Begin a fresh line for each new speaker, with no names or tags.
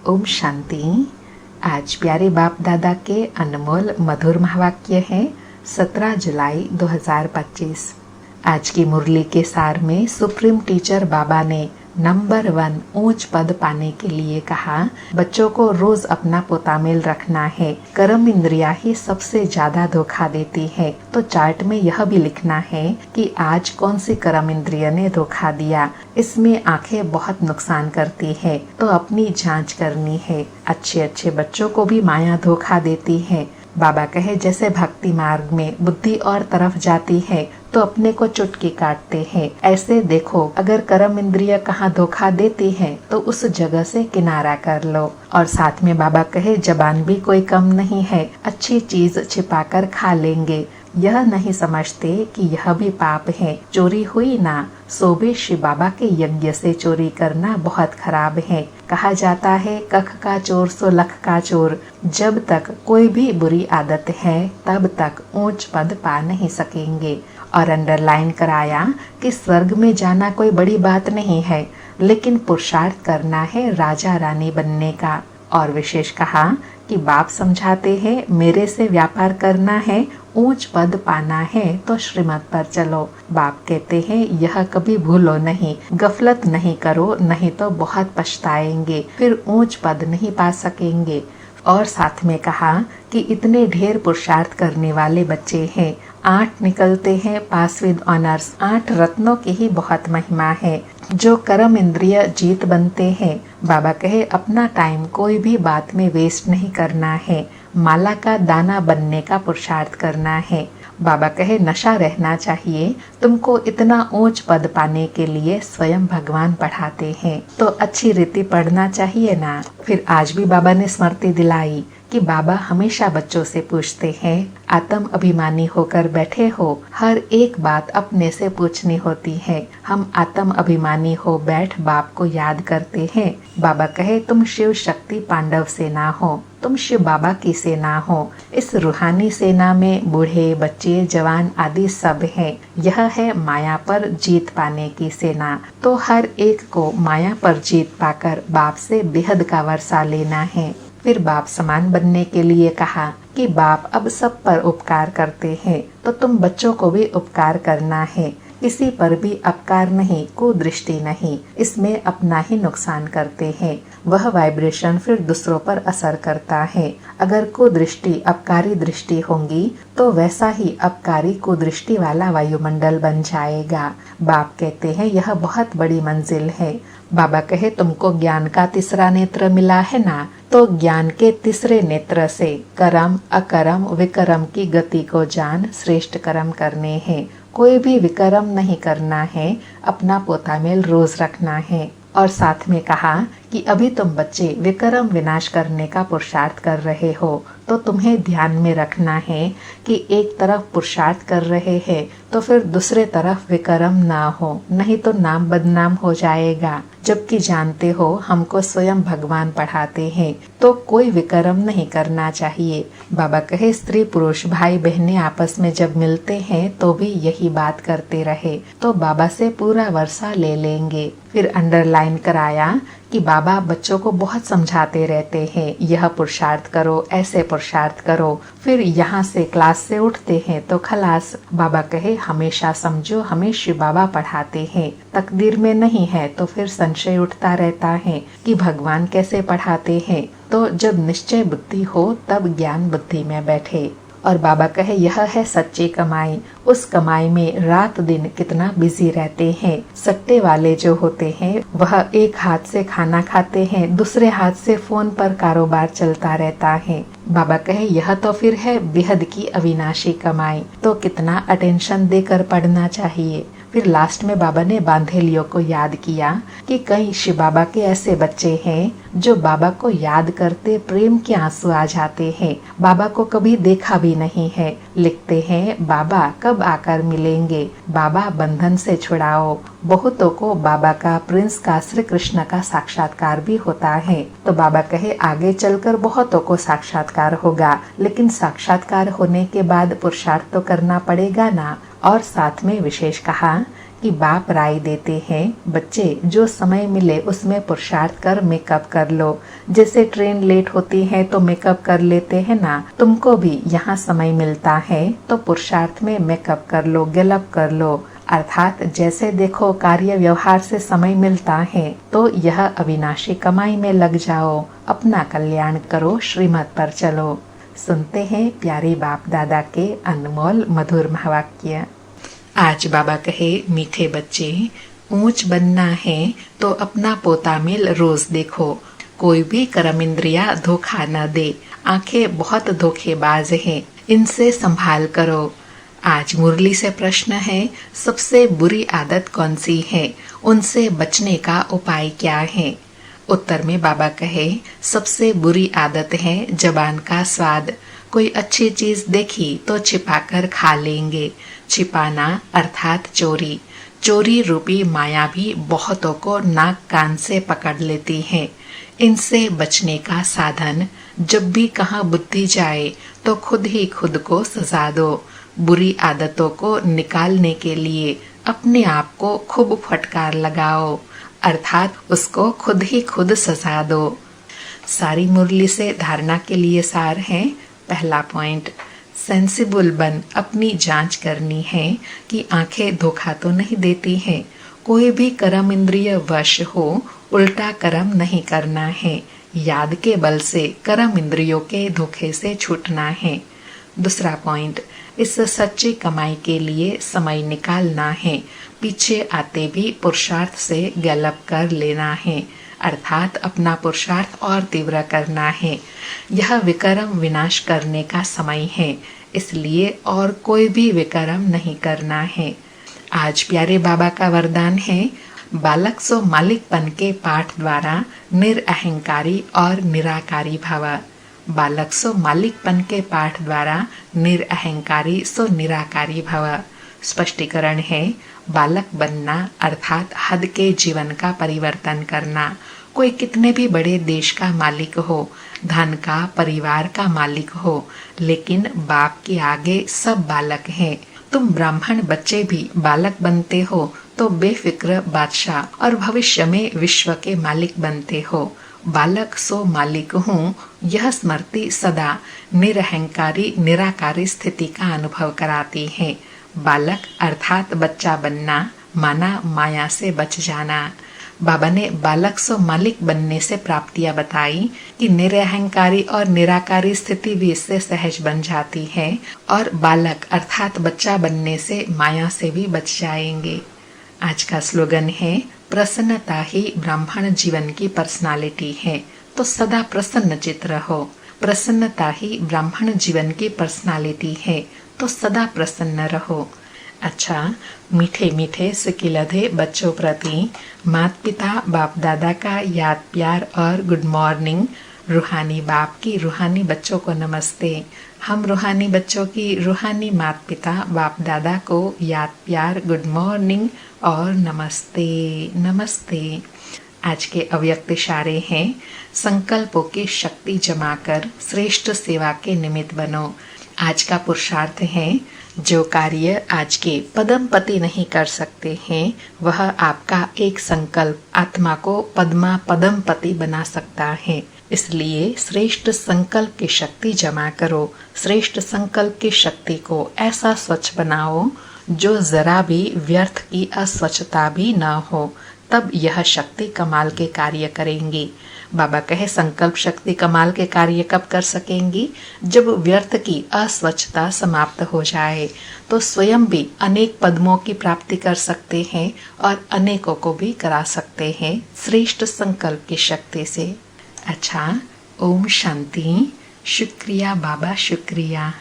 ओम शांति। आज प्यारे बाप दादा के अनमोल मधुर महावाक्य है 17 जुलाई 2025। आज की मुरली के सार में सुप्रीम टीचर बाबा ने नंबर 1 ऊंच पद पाने के लिए कहा, बच्चों को रोज अपना पोतामेल रखना है। कर्म इंद्रिया ही सबसे ज्यादा धोखा देती है। तो चार्ट में यह भी लिखना है कि आज कौन सी कर्म इंद्रिय ने धोखा दिया। इसमें आंखें बहुत नुकसान करती है, तो अपनी जांच करनी है। अच्छे अच्छे बच्चों को भी माया धोखा देती है। बाबा कहे जैसे भक्ति मार्ग में बुद्धि और तरफ जाती है तो अपने को चुटकी काटते हैं। ऐसे देखो, अगर कर्म इंद्रिय कहाँ धोखा देती है तो उस जगह से किनारा कर लो। और साथ में बाबा कहे जबान भी कोई कम नहीं है, अच्छी चीज छिपाकर खा लेंगे। यह नहीं समझते कि यह भी पाप है। चोरी हुई ना, सो भी शिव बाबा के यज्ञ से चोरी करना बहुत खराब है। कहा जाता है कख का चोर सो लख का चोर। जब तक कोई भी बुरी आदत है तब तक ऊंच पद पा नहीं सकेंगे। और अंडरलाइन कराया कि स्वर्ग में जाना कोई बड़ी बात नहीं है, लेकिन पुरुषार्थ करना है राजा रानी बनने का। और विशेष कहा कि बाप समझाते हैं मेरे से व्यापार करना है, ऊंच पद पाना है तो श्रीमत पर चलो। बाप कहते हैं यह कभी भूलो नहीं, गफलत नहीं करो, नहीं तो बहुत पछताएंगे, फिर ऊंच पद नहीं पा सकेंगे। और साथ में कहा कि इतने ढेर पुरुषार्थ करने वाले बच्चे हैं, 8 निकलते हैं पास विद ऑनर्स। 8 रत्नों की ही बहुत महिमा है। जो कर्म इंद्रिय जीत बनते हैं, बाबा कहे अपना टाइम कोई भी बात में वेस्ट नहीं करना है। माला का दाना बनने का पुरुषार्थ करना है। बाबा कहे नशा रहना चाहिए। तुमको इतना ऊंच पद पाने के लिए स्वयं भगवान पढ़ाते हैं, तो अच्छी रीति पढ़ना चाहिए ना। फिर आज भी बाबा ने स्मृति दिलाई कि बाबा हमेशा बच्चों से पूछते हैं, आत्म अभिमानी होकर बैठे हो, हर एक बात अपने से पूछनी होती है। हम आत्म अभिमानी हो बैठ बाप को याद करते हैं। बाबा कहे तुम शिव शक्ति पांडव सेना हो, तुम शिव बाबा की सेना हो। इस रूहानी सेना में बूढ़े बच्चे जवान आदि सब हैं। यह है माया पर जीत पाने की सेना। तो हर एक को माया पर जीत पाकर बाप से बेहद का वर्षा लेना है। फिर बाप समान बनने के लिए कहा कि बाप अब सब पर उपकार करते हैं, तो तुम बच्चों को भी उपकार करना है। किसी पर भी अपकार नहीं, कुदृष्टि नहीं, इसमें अपना ही नुकसान करते हैं। वह वाइब्रेशन फिर दूसरों पर असर करता है। अगर कुदृष्टि अपकारी दृष्टि होंगी तो वैसा ही अपकारी कुदृष्टि वाला वायुमंडल बन जाएगा। बाप कहते हैं यह बहुत बड़ी मंजिल है। बाबा कहे तुमको ज्ञान का तीसरा नेत्र मिला है ना, तो ज्ञान के तीसरे नेत्र से कर्म अकर्म विकर्म की गति को जान श्रेष्ठ कर्म करने हैं। कोई भी विकर्म नहीं करना है, अपना पोतामेल रोज रखना है। और साथ में कहा कि अभी तुम बच्चे विकर्म विनाश करने का पुरुषार्थ कर रहे हो, तो तुम्हें ध्यान में रखना है कि एक तरफ पुरुषार्थ कर रहे हैं तो फिर दूसरे तरफ विकर्म ना हो, नहीं तो नाम बदनाम हो जाएगा। जबकि जानते हो हमको स्वयं भगवान पढ़ाते हैं, तो कोई विकर्म नहीं करना चाहिए। बाबा कहे स्त्री पुरुष भाई बहनें आपस में जब मिलते हैं तो भी यही बात करते रहे, तो बाबा से पूरा वर्षा ले लेंगे। फिर अंडरलाइन कराया कि बाबा बच्चों को बहुत समझाते रहते हैं, यह पुरुषार्थ करो, ऐसे पुरुषार्थ करो। फिर यहाँ से क्लास से उठते हैं तो खलास। बाबा कहे हमेशा समझो हमें शिव बाबा पढ़ाते हैं, तकदीर में नहीं है तो फिर संशय उठता रहता है कि भगवान कैसे पढ़ाते हैं। तो जब निश्चय बुद्धि हो तब ज्ञान बुद्धि में बैठे। और बाबा कहे यह है सच्ची कमाई। उस कमाई में रात दिन कितना बिजी रहते हैं। सट्टे वाले जो होते हैं वह एक हाथ से खाना खाते हैं, दूसरे हाथ से फोन पर कारोबार चलता रहता है। बाबा कहे यह तो फिर है बेहद की अविनाशी कमाई, तो कितना अटेंशन देकर पढ़ना चाहिए। फिर लास्ट में बाबा ने बांधेलियों को याद किया कि कई शिव बाबा के ऐसे बच्चे हैं जो बाबा को याद करते प्रेम के आंसू आ जाते हैं। बाबा को कभी देखा भी नहीं है। लिखते हैं बाबा कब आकर मिलेंगे, बाबा बंधन से छुड़ाओ। बहुतों को बाबा का प्रिंस का श्री कृष्ण का साक्षात्कार भी होता है। तो बाबा कहे आगे चलकर बहुतों को साक्षात्कार होगा, लेकिन साक्षात्कार होने के बाद पुरुषार्थ तो करना पड़ेगा ना। और साथ में विशेष कहा कि बाप राय देते हैं, बच्चे जो समय मिले उसमें पुरुषार्थ कर मेकअप कर लो। जैसे ट्रेन लेट होती है तो मेकअप कर लेते हैं ना, तुमको भी यहाँ समय मिलता है तो पुरुषार्थ में मेकअप कर लो, गैलअप कर लो। अर्थात जैसे देखो कार्य व्यवहार से समय मिलता है तो यह अविनाशी कमाई में लग जाओ, अपना कल्याण करो, श्रीमत पर चलो। सुनते हैं प्यारे बाप दादा के अनमोल मधुर महावाक्य। आज बाबा कहे, मीठे बच्चे, ऊंच बनना है तो अपना पोता मिल रोज देखो। कोई भी कर्म इंद्रिया धोखा न दे। आंखें बहुत धोखेबाज हैं, इनसे संभाल करो। आज मुरली से प्रश्न है, सबसे बुरी आदत कौन सी है, उनसे बचने का उपाय क्या है। उत्तर में बाबा कहे, सबसे बुरी आदत है जबान का स्वाद। कोई अच्छी चीज देखी तो छिपाकर खा लेंगे। छिपाना अर्थात चोरी। चोरी रूपी माया भी बहुतों को नाक कान से पकड़ लेती है। इनसे बचने का साधन, जब भी कहाँ बुद्धि जाए तो खुद ही खुद को सजा दो। बुरी आदतों को निकालने के लिए अपने आप को खूब फटकार लगाओ, अर्थात उसको खुद ही खुद सजा दो। सारी मुरली से धारणा के लिए सार है। पहला पॉइंट, सेंसिबल बन, अपनी जांच करनी है कि आंखें धोखा तो नहीं देती हैं। कोई भी कर्म इंद्रिय वश हो, उल्टा कर्म नहीं करना है। याद के बल से कर्म इंद्रियों के धोखे से छूटना है। दूसरा पॉइंट, इस सच्ची कमाई के लिए समय निकालना है। पीछे आते भी पुरुषार्थ से गैलअप कर लेना है, अर्थात अपना पुरुषार्थ और तीव्र करना है। यह विकर्म विनाश करने का समय है, इसलिए और कोई भी विकर्म नहीं करना है। आज प्यारे बाबा का वरदान है, बालक सो मालिकपन के पाठ द्वारा निरअहंकारी और निराकारी भव। बालक सो मालिकपन के पाठ द्वारा निरअहंकारी सो निराकारी भव। स्पष्टीकरण है, बालक बनना अर्थात हद के जीवन का परिवर्तन करना। कोई कितने भी बड़े देश का मालिक हो, धन का, परिवार का मालिक हो, लेकिन बाप के आगे सब बालक हैं। तुम ब्राह्मण बच्चे भी बालक बनते हो तो बेफिक्र बादशाह और भविष्य में विश्व के मालिक बनते हो। बालक सो मालिक हूँ, यह स्मृति सदा निरहंकारी निराकारी स्थिति का अनुभव कराती है। बालक अर्थात बच्चा बनना माना माया से बच जाना। बाबा ने बालक सो मालिक बनने से प्राप्तियां बताई कि निरअहंकारी और निराकारी स्थिति भी इससे सहज बन जाती है, और बालक अर्थात बच्चा बनने से माया से भी बच जाएंगे। आज का स्लोगन है, प्रसन्नता ही ब्राह्मण जीवन की पर्सनालिटी है, तो सदा प्रसन्न चित्त रहो। प्रसन्नता ही ब्राह्मण जीवन की पर्सनालिटी है, तो सदा प्रसन्न रहो। अच्छा, मीठे मीठे सिकिलधे बच्चों प्रति माता पिता बाप दादा का याद प्यार और गुड मॉर्निंग। रूहानी बाप की रूहानी बच्चों को नमस्ते। हम रूहानी बच्चों की रूहानी माता पिता बाप दादा को याद प्यार, गुड मॉर्निंग और नमस्ते नमस्ते। आज के अव्यक्त इशारे हैं, संकल्पों की शक्ति जमा कर श्रेष्ठ सेवा के निमित्त बनो। आज का पुरुषार्थ है, जो कार्य आज के पदमपति नहीं कर सकते हैं, वह आपका एक संकल्प आत्मा को पद्मा पदमपति बना सकता है। इसलिए श्रेष्ठ संकल्प की शक्ति जमा करो। श्रेष्ठ संकल्प की शक्ति को ऐसा स्वच्छ बनाओ जो जरा भी व्यर्थ की अस्वच्छता भी न हो, तब यह शक्ति कमाल के कार्य करेंगी। बाबा कहे, संकल्प शक्ति कमाल के कार्य कब कर सकेंगी? जब व्यर्थ की अस्वच्छता समाप्त हो जाए, तो स्वयं भी अनेक पद्मों की प्राप्ति कर सकते हैं और अनेकों को भी करा सकते हैं श्रेष्ठ संकल्प की शक्ति से। अच्छा, ओम शांति। शुक्रिया बाबा, शुक्रिया।